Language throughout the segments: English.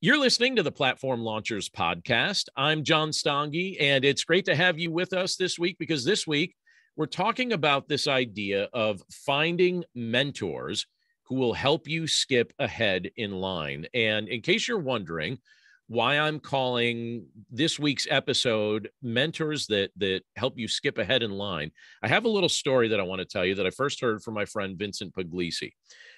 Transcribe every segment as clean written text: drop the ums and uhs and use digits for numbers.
You're listening to the Platform Launchers podcast. I'm John Stange, and it's great to have you with us this week because this week we're talking about this idea of finding mentors who will help you skip ahead in line. And in case you're wondering why I'm calling this week's episode Mentors that Help You Skip Ahead in Line, I have a little story that I want to tell you that I first heard from my friend Vincent Piglesi.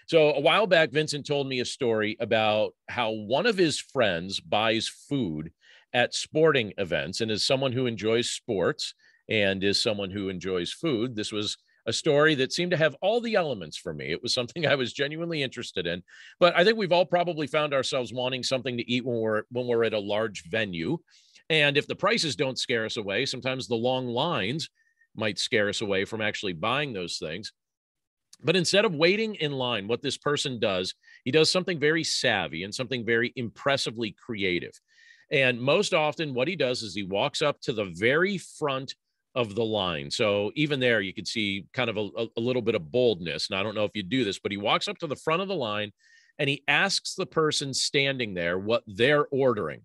So a while back, Vincent told me a story about how one of his friends buys food at sporting events. And as someone who enjoys sports and is someone who enjoys food, this was a story that seemed to have all the elements for me. It was something I was genuinely interested in. But I think we've all probably found ourselves wanting something to eat when we're at a large venue. And if the prices don't scare us away, sometimes the long lines might scare us away from actually buying those things. But instead of waiting in line, what this person does, he does something very savvy and something very impressively creative. And most often what he does is he walks up to the very front of the line. So even there, you could see kind of a little bit of boldness. And I don't know if you do this, but he walks up to the front of the line and he asks the person standing there what they're ordering.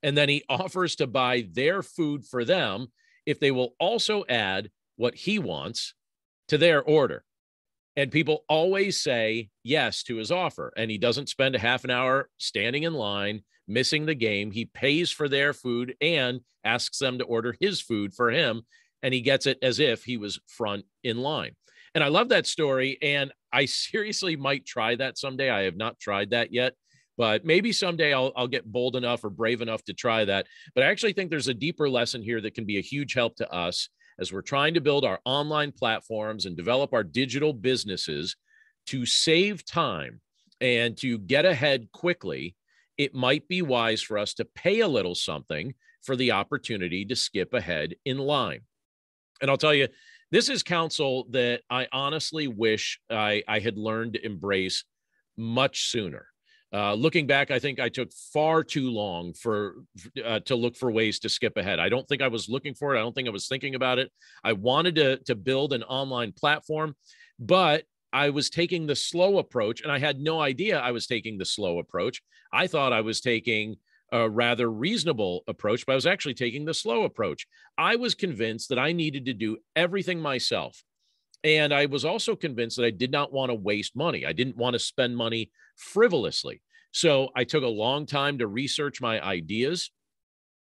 And then he offers to buy their food for them if they will also add what he wants to their order. And people always say yes to his offer. And he doesn't spend a half an hour standing in line, missing the game. He pays for their food and asks them to order his food for him. And he gets it as if he was front in line. And I love that story. And I seriously might try that someday. I have not tried that yet, but maybe someday I'll get bold enough or brave enough to try that. But I actually think there's a deeper lesson here that can be a huge help to us as we're trying to build our online platforms and develop our digital businesses to save time and to get ahead quickly. It might be wise for us to pay a little something for the opportunity to skip ahead in line. And I'll tell you, this is counsel that I honestly wish I had learned to embrace much sooner. Looking back, I think I took far too long to look for ways to skip ahead. I don't think I was looking for it. I don't think I was thinking about it. I wanted to build an online platform, but I was taking the slow approach, and I had no idea I was taking the slow approach. I thought I was taking a rather reasonable approach, but I was actually taking the slow approach. I was convinced that I needed to do everything myself. And I was also convinced that I did not want to waste money. I didn't want to spend money frivolously. So I took a long time to research my ideas.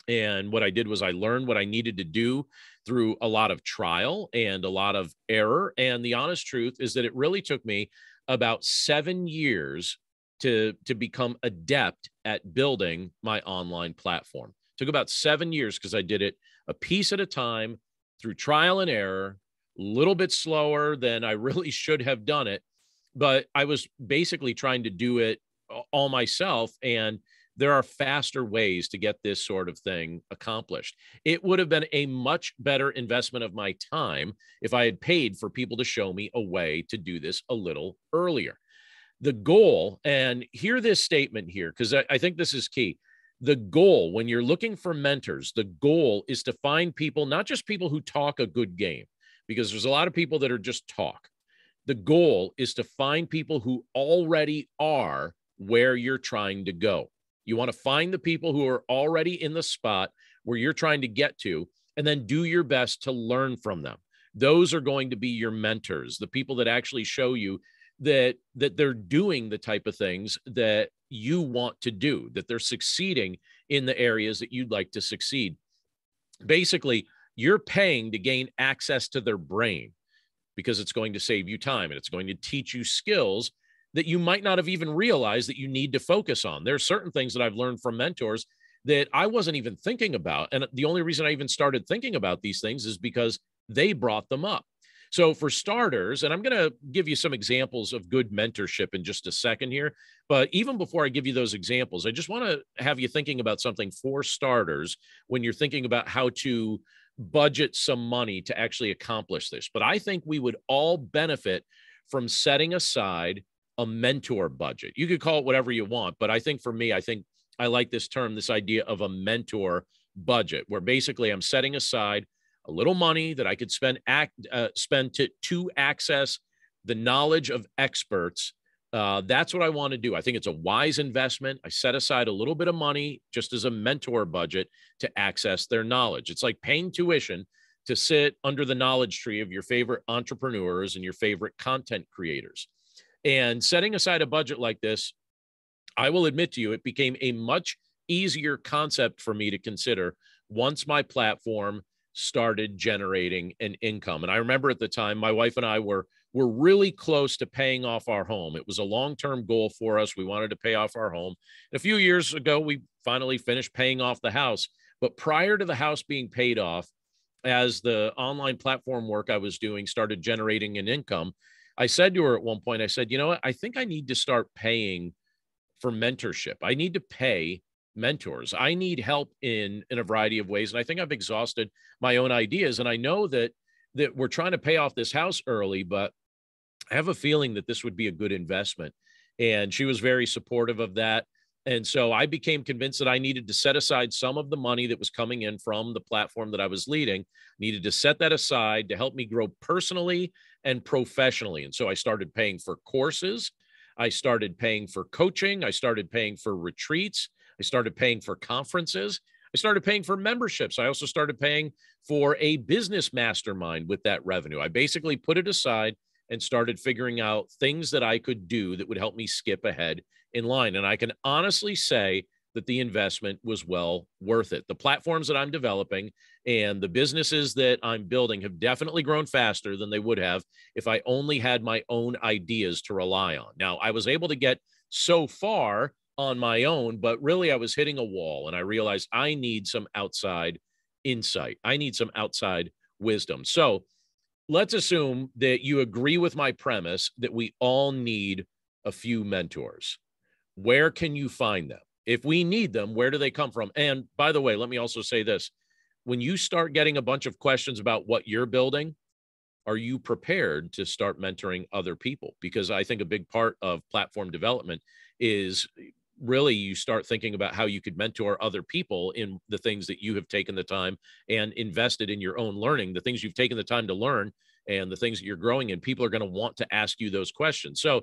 And what I did was I learned what I needed to do through a lot of trial and a lot of error. And the honest truth is that it really took me about 7 years to become adept at building my online platform. It took about 7 years because I did it a piece at a time through trial and error, a little bit slower than I really should have done it. But I was basically trying to do it all myself. And there are faster ways to get this sort of thing accomplished. It would have been a much better investment of my time if I had paid for people to show me a way to do this a little earlier. The goal, and hear this statement here, because I think this is key. The goal, when you're looking for mentors, the goal is to find people, not just people who talk a good game, because there's a lot of people that are just talk. The goal is to find people who already are where you're trying to go. You want to find the people who are already in the spot where you're trying to get to, and then do your best to learn from them. Those are going to be your mentors, the people that actually show you that they're doing the type of things that you want to do, that they're succeeding in the areas that you'd like to succeed. Basically, you're paying to gain access to their brain because it's going to save you time and it's going to teach you skills that you might not have even realized that you need to focus on. There are certain things that I've learned from mentors that I wasn't even thinking about. And the only reason I even started thinking about these things is because they brought them up. So for starters, and I'm going to give you some examples of good mentorship in just a second here, but even before I give you those examples, I just want to have you thinking about something for starters when you're thinking about how to budget some money to actually accomplish this. But I think we would all benefit from setting aside a mentor budget. You could call it whatever you want, but I think for me, I think I like this term, this idea of a mentor budget, where basically I'm setting aside a little money that I could spend to access the knowledge of experts That's what I want to do. I think it's a wise investment. I set aside a little bit of money just as a mentor budget to access their knowledge. It's like paying tuition to sit under the knowledge tree of your favorite entrepreneurs and your favorite content creators. And setting aside a budget like this, I will admit to you, it became a much easier concept for me to consider once my platform started generating an income. And I remember at the time, my wife and I were really close to paying off our home. It was a long-term goal for us. We wanted to pay off our home. A few years ago, we finally finished paying off the house. But prior to the house being paid off, as the online platform work I was doing started generating an income, I said to her at one point, I said, you know what? I think I need to start paying for mentorship. I need to pay mentors. I need help in a variety of ways. And I think I've exhausted my own ideas. And I know that we're trying to pay off this house early, but I have a feeling that this would be a good investment. And she was very supportive of that. And so I became convinced that I needed to set aside some of the money that was coming in from the platform that I was leading, needed to set that aside to help me grow personally and professionally. And so I started paying for courses. I started paying for coaching. I started paying for retreats. I started paying for conferences. I started paying for memberships. I also started paying for a business mastermind with that revenue. I basically put it aside and started figuring out things that I could do that would help me skip ahead in line. And I can honestly say that the investment was well worth it. The platforms that I'm developing and the businesses that I'm building have definitely grown faster than they would have if I only had my own ideas to rely on. Now, I was able to get so far on my own, but really I was hitting a wall and I realized I need some outside insight. I need some outside wisdom. So let's assume that you agree with my premise that we all need a few mentors. Where can you find them? If we need them, where do they come from? And by the way, let me also say this. When you start getting a bunch of questions about what you're building, are you prepared to start mentoring other people? Because I think a big part of platform development is really you start thinking about how you could mentor other people in the things that you have taken the time and invested in your own learning, the things you've taken the time to learn and the things that you're growing in. People are going to want to ask you those questions. So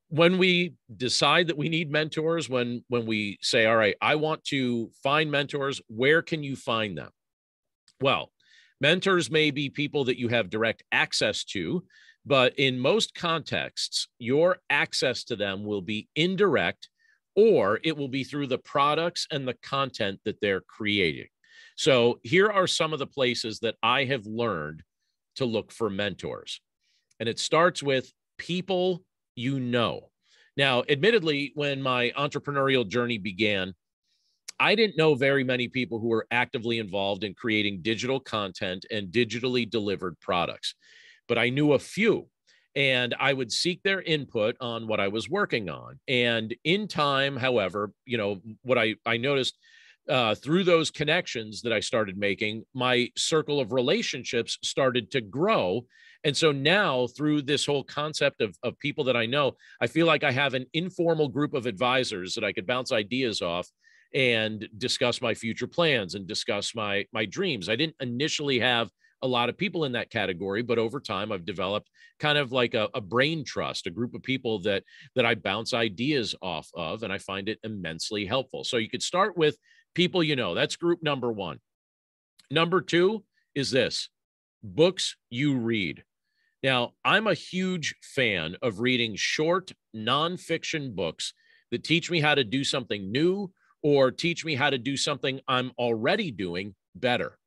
when we decide that we need mentors, when we say, all right, I want to find mentors, where can you find them? Well, mentors may be people that you have direct access to, but in most contexts, your access to them will be indirect, or it will be through the products and the content that they're creating. So here are some of the places that I have learned to look for mentors. And it starts with people you know. Now, admittedly, when my entrepreneurial journey began, I didn't know very many people who were actively involved in creating digital content and digitally delivered products, but I knew a few, and I would seek their input on what I was working on. And in time, however, what I noticed through those connections that I started making, my circle of relationships started to grow. And so now through this whole concept of people that I know, I feel like I have an informal group of advisors that I could bounce ideas off and discuss my future plans and discuss my dreams. I didn't initially have a lot of people in that category, but over time I've developed kind of like a brain trust, a group of people that I bounce ideas off of, and I find it immensely helpful. So you could start with people you know. That's group number one. Number two is this: books you read. Now, I'm a huge fan of reading short nonfiction books that teach me how to do something new or teach me how to do something I'm already doing better.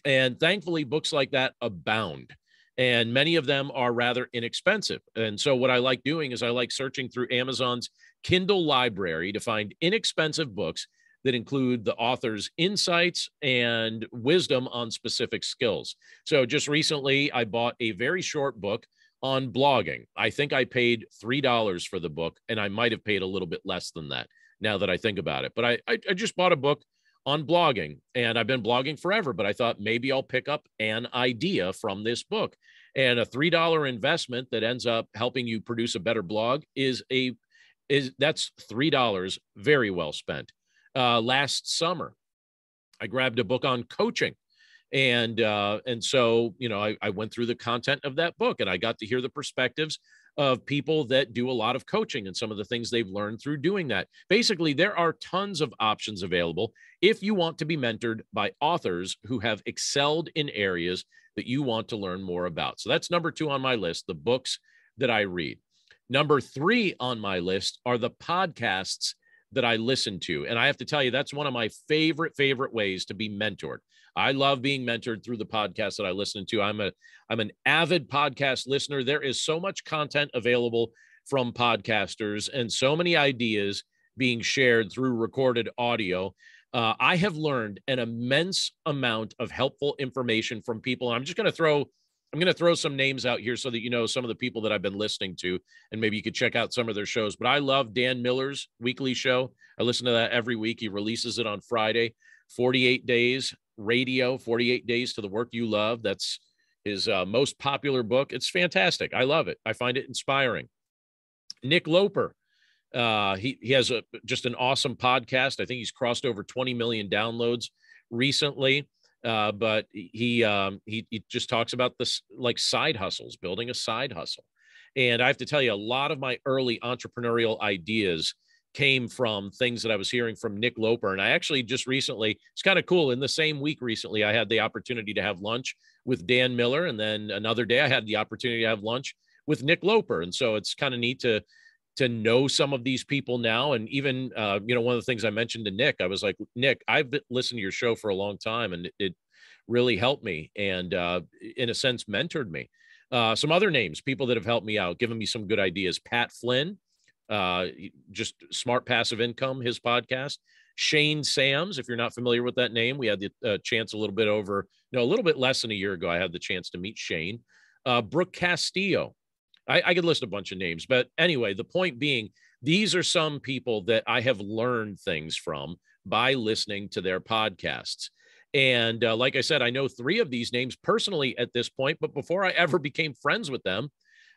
And thankfully, books like that abound. And many of them are rather inexpensive. And so what I like doing is I like searching through Amazon's Kindle library to find inexpensive books that include the author's insights and wisdom on specific skills. So just recently, I bought a very short book on blogging. I think I paid $3 for the book, and I might have paid a little bit less than that now that I think about it. But I just bought a book on blogging, and I've been blogging forever, but I thought maybe I'll pick up an idea from this book. And a $3 investment that ends up helping you produce a better blog that's $3 very well spent. Last summer, I grabbed a book on coaching. And so, I went through the content of that book and I got to hear the perspectives of people that do a lot of coaching and some of the things they've learned through doing that. Basically, there are tons of options available if you want to be mentored by authors who have excelled in areas that you want to learn more about. So that's number 2 on my list, the books that I read. Number 3 on my list are the podcasts that I listen to. And I have to tell you, that's one of my favorite ways to be mentored. I love being mentored through the podcasts that I listen to. I'm an avid podcast listener. There is so much content available from podcasters and so many ideas being shared through recorded audio. I have learned an immense amount of helpful information from people. And I'm going to throw some names out here so that you know some of the people that I've been listening to, and maybe you could check out some of their shows. But I love Dan Miller's weekly show. I listen to that every week. He releases it on Friday. 48 Days Radio, 48 Days to the Work You Love. That's his most popular book. It's fantastic. I love it. I find it inspiring. Nick Loper. He has just an awesome podcast. I think he's crossed over 20 million downloads recently. But he just talks about this, like side hustles, building a side hustle. And I have to tell you, a lot of my early entrepreneurial ideas came from things that I was hearing from Nick Loper. And I actually just recently, it's kind of cool. In the same week recently, I had the opportunity to have lunch with Dan Miller. And then another day I had the opportunity to have lunch with Nick Loper. And so it's kind of neat to know some of these people now. And even, one of the things I mentioned to Nick, I was like, Nick, I've listened to your show for a long time and it really helped me and in a sense, mentored me. Some other names, people that have helped me out, given me some good ideas. Pat Flynn, just Smart Passive Income, his podcast. Shane Sams, if you're not familiar with that name, we had the chance a little bit less than a year ago. I had the chance to meet Shane. Brooke Castillo. I could list a bunch of names, but anyway, the point being, these are some people that I have learned things from by listening to their podcasts. And like I said, I know 3 of these names personally at this point, but before I ever became friends with them,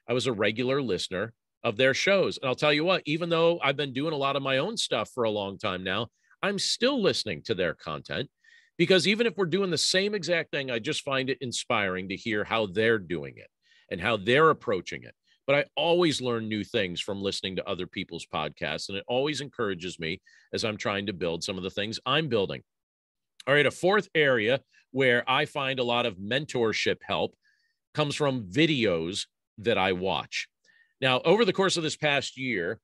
I was a regular listener of their shows. And I'll tell you what, even though I've been doing a lot of my own stuff for a long time now, I'm still listening to their content because even if we're doing the same exact thing, I just find it inspiring to hear how they're doing it and how they're approaching it. But I always learn new things from listening to other people's podcasts, and it always encourages me as I'm trying to build some of the things I'm building. All right, a 4th area where I find a lot of mentorship help comes from videos that I watch. Now, over the course of this past year,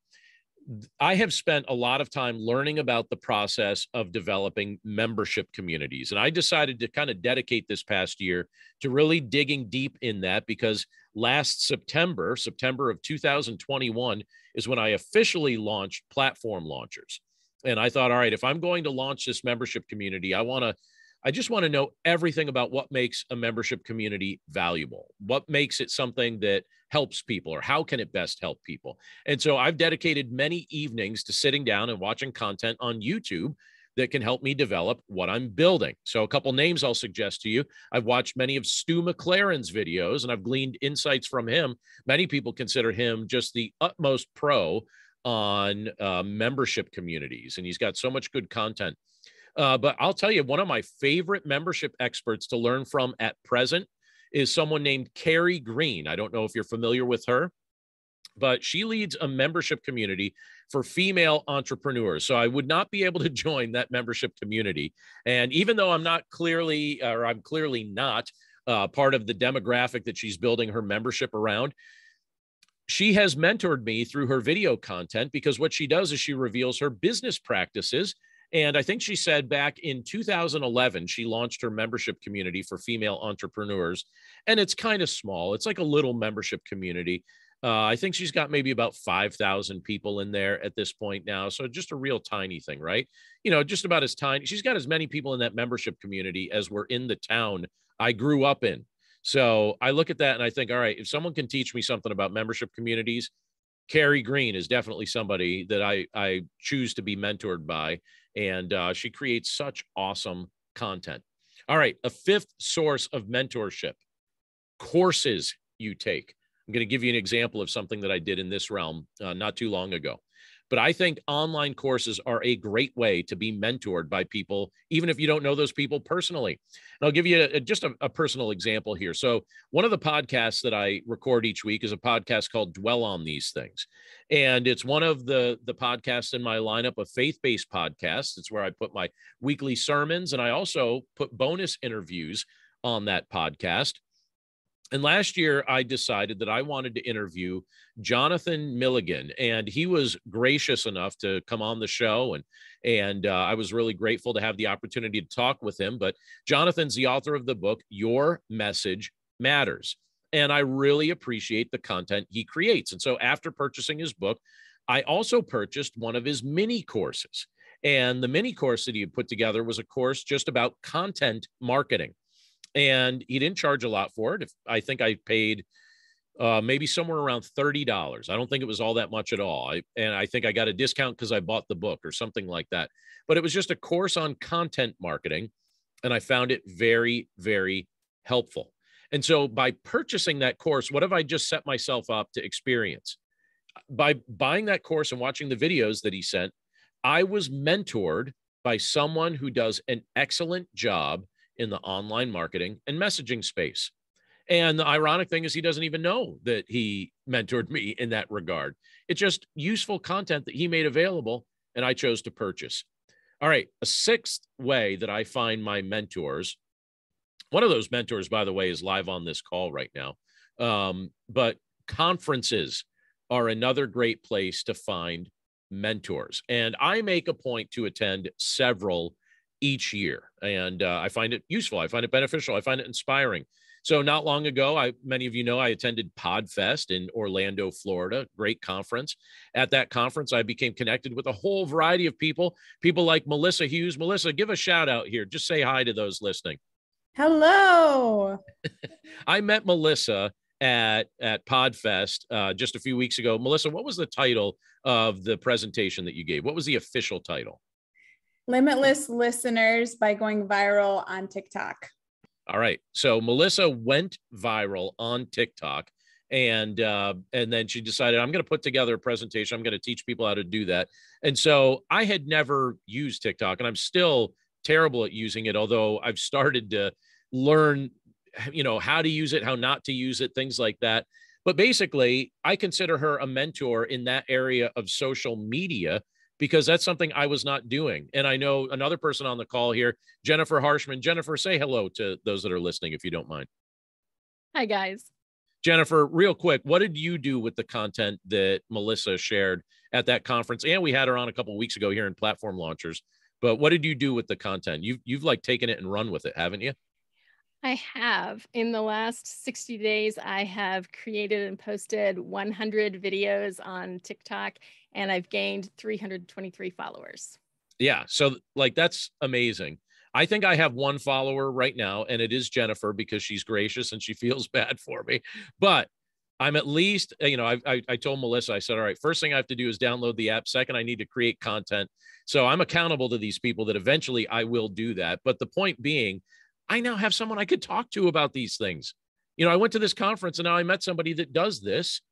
I have spent a lot of time learning about the process of developing membership communities. And I decided to kind of dedicate this past year to really digging deep in that because last September of 2021 is when I officially launched Platform Launchers. And I thought, all right, if I'm going to launch this membership community, I just want to know everything about what makes a membership community valuable. What makes it something that helps people, or how can it best help people? And so I've dedicated many evenings to sitting down and watching content on YouTube that can help me develop what I'm building. So a couple names I'll suggest to you. I've watched many of Stu McLaren's videos and I've gleaned insights from him. Many people consider him just the utmost pro on membership communities, and he's got so much good content. But I'll tell you, one of my favorite membership experts to learn from at present is someone named Carrie Green. I don't know if you're familiar with her, but she leads a membership community for female entrepreneurs. So I would not be able to join that membership community. And even though I'm clearly not part of the demographic that she's building her membership around, she has mentored me through her video content because what she does is she reveals her business practices. And I think she said back in 2011, she launched her membership community for female entrepreneurs. And it's kind of small. It's like a little membership community. I think she's got maybe about 5,000 people in there at this point now. So just a real tiny thing, right? Just about as tiny. She's got as many people in that membership community as were in the town I grew up in. So I look at that and I think, all right, if someone can teach me something about membership communities, Carrie Green is definitely somebody that I choose to be mentored by. And she creates such awesome content. All right, a 5th source of mentorship, courses you take. I'm going to give you an example of something that I did in this realm not too long ago. But I think online courses are a great way to be mentored by people, even if you don't know those people personally. And I'll give you just a personal example here. So one of the podcasts that I record each week is a podcast called Dwell on These Things. And it's one of the podcasts in my lineup of faith-based podcasts. It's where I put my weekly sermons, and I also put bonus interviews on that podcast. And last year, I decided that I wanted to interview Jonathan Milligan, and he was gracious enough to come on the show, and I was really grateful to have the opportunity to talk with him. But Jonathan's the author of the book, Your Message Matters, and I really appreciate the content he creates. And so after purchasing his book, I also purchased one of his mini courses. And the mini course that he had put together was a course just about content marketing. And he didn't charge a lot for it. I think I paid maybe somewhere around $30. I don't think it was all that much at all. And I think I got a discount because I bought the book or something like that. But it was just a course on content marketing. And I found it very, very helpful. And so by purchasing that course, what have I just set myself up to experience? By buying that course and watching the videos that he sent, I was mentored by someone who does an excellent job in the online marketing and messaging space. And the ironic thing is he doesn't even know that he mentored me in that regard. It's just useful content that he made available, and I chose to purchase. All right, a sixth way that I find my mentors. One of those mentors, by the way, is live on this call right now. But conferences are another great place to find mentors. And I make a point to attend several each year. And I find it useful. I find it beneficial. I find it inspiring. So not long ago, many of you know, I attended PodFest in Orlando, Florida, great conference. At that conference, I became connected with a whole variety of people like Melissa Hughes. Melissa, give a shout out here. Just say hi to those listening. Hello. I met Melissa at PodFest just a few weeks ago. Melissa, what was the title of the presentation that you gave? What was the official title? Limitless Listeners by Going Viral on TikTok. All right. So Melissa went viral on TikTok, and then she decided, I'm going to put together a presentation. I'm going to teach people how to do that. And so I had never used TikTok, and I'm still terrible at using it, although I've started to learn, how to use it, how not to use it, things like that. But basically, I consider her a mentor in that area of social media, because that's something I was not doing. And I know another person on the call here, Jennifer Harshman. Jennifer, say hello to those that are listening, if you don't mind. Hi, guys. Jennifer, real quick, what did you do with the content that Melissa shared at that conference? And we had her on a couple of weeks ago here in Platform Launchers. But what did you do with the content? You've like taken it and run with it, haven't you? I have. In the last 60 days, I have created and posted 100 videos on TikTok, and I've gained 323 followers. Yeah. So like, that's amazing. I think I have one follower right now, and it is Jennifer, because she's gracious and she feels bad for me. But I'm at least, I told Melissa, I said, all right, first thing I have to do is download the app. Second, I need to create content. So I'm accountable to these people that eventually I will do that. But the point being, I now have someone I could talk to about these things. I went to this conference and now I met somebody that does this,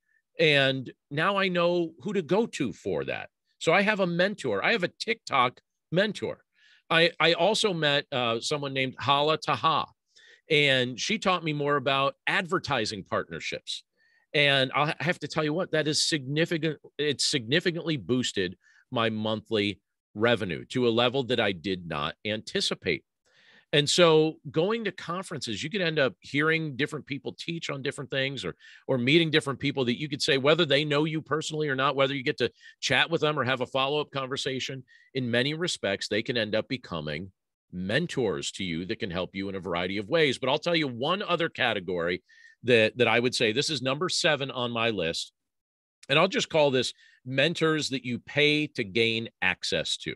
and now I know who to go to for that. So I have a mentor. I have a TikTok mentor. I also met someone named Hala Taha, and she taught me more about advertising partnerships. And I have to tell you what, that is significant. It's significantly boosted my monthly revenue to a level that I did not anticipate. And so going to conferences, you could end up hearing different people teach on different things, or meeting different people that you could say, whether they know you personally or not, whether you get to chat with them or have a follow-up conversation, in many respects, they can end up becoming mentors to you that can help you in a variety of ways. But I'll tell you one other category that I would say, this is number 7 on my list. And I'll just call this mentors that you pay to gain access to.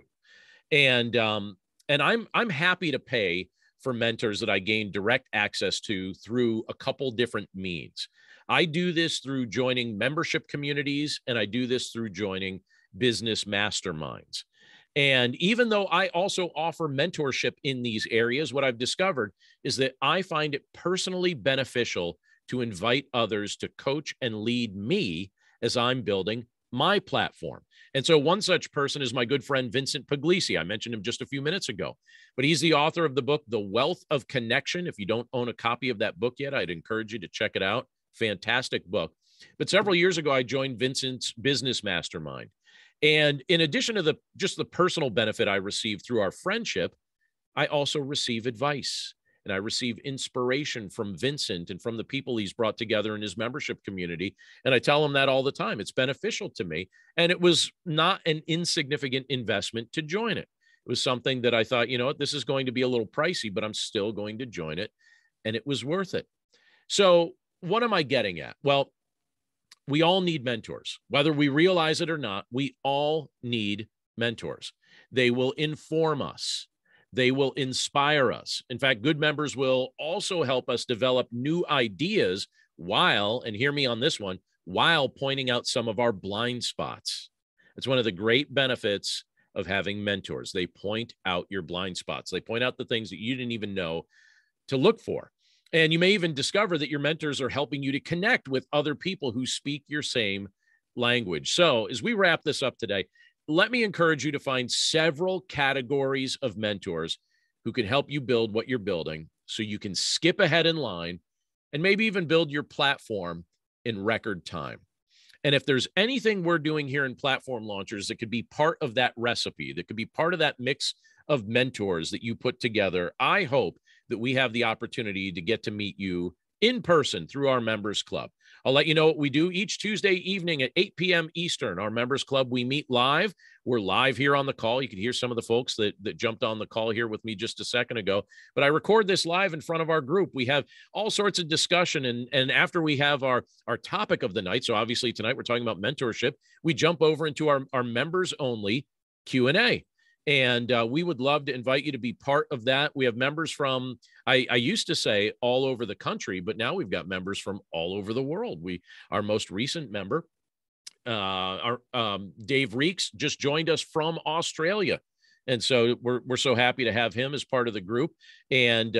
And I'm happy to pay for mentors that I gain direct access to through a couple different means. I do this through joining membership communities, and I do this through joining business masterminds. And even though I also offer mentorship in these areas, what I've discovered is that I find it personally beneficial to invite others to coach and lead me as I'm building my platform. And so one such person is my good friend, Vincent Piglesi. I mentioned him just a few minutes ago, but he's the author of the book, The Wealth of Connection. If you don't own a copy of that book yet, I'd encourage you to check it out. Fantastic book. But several years ago, I joined Vincent's business mastermind. And in addition to just the personal benefit I received through our friendship, I also receive advice and I receive inspiration from Vincent and from the people he's brought together in his membership community. And I tell him that all the time. It's beneficial to me. And it was not an insignificant investment to join it. It was something that I thought, you know what, this is going to be a little pricey, but I'm still going to join it. And it was worth it. So what am I getting at? Well, we all need mentors. Whether we realize it or not, we all need mentors. They will inform us. They will inspire us. In fact, good members will also help us develop new ideas while, and hear me on this one, while pointing out some of our blind spots. It's one of the great benefits of having mentors. They point out your blind spots. They point out the things that you didn't even know to look for. And you may even discover that your mentors are helping you to connect with other people who speak your same language. So as we wrap this up today, let me encourage you to find several categories of mentors who can help you build what you're building so you can skip ahead in line and maybe even build your platform in record time. And if there's anything we're doing here in Platform Launchers that could be part of that recipe, that could be part of that mix of mentors that you put together, I hope that we have the opportunity to get to meet you in person through our members club. I'll let you know what we do each Tuesday evening at 8 p.m. Eastern. Our members club, we meet live. We're live here on the call. You can hear some of the folks that jumped on the call here with me just a second ago. But I record this live in front of our group. We have all sorts of discussion. And after we have our topic of the night, so obviously tonight we're talking about mentorship, we jump over into our members only Q&A. And we would love to invite you to be part of that. We have members from, I used to say all over the country, but now we've got members from all over the world. Our most recent member, Dave Reeks, just joined us from Australia. And so we're so happy to have him as part of the group. And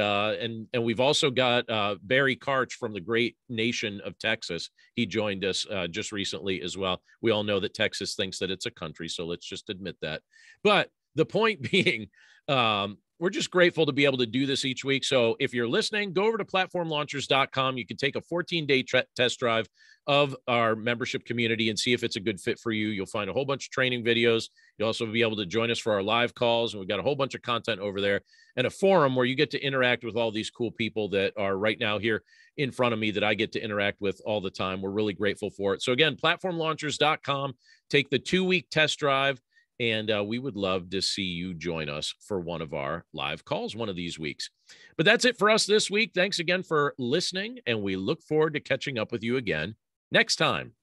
we've also got Barry Karch from the great nation of Texas. He joined us just recently as well. We all know that Texas thinks that it's a country, so let's just admit that. But the point being, we're just grateful to be able to do this each week. So if you're listening, go over to platformlaunchers.com. You can take a 14-day test drive of our membership community and see if it's a good fit for you. You'll find a whole bunch of training videos. You'll also be able to join us for our live calls. And we've got a whole bunch of content over there and a forum where you get to interact with all these cool people that are right now here in front of me that I get to interact with all the time. We're really grateful for it. So again, platformlaunchers.com, take the 2-week test drive. And we would love to see you join us for one of our live calls one of these weeks. But that's it for us this week. Thanks again for listening, and we look forward to catching up with you again next time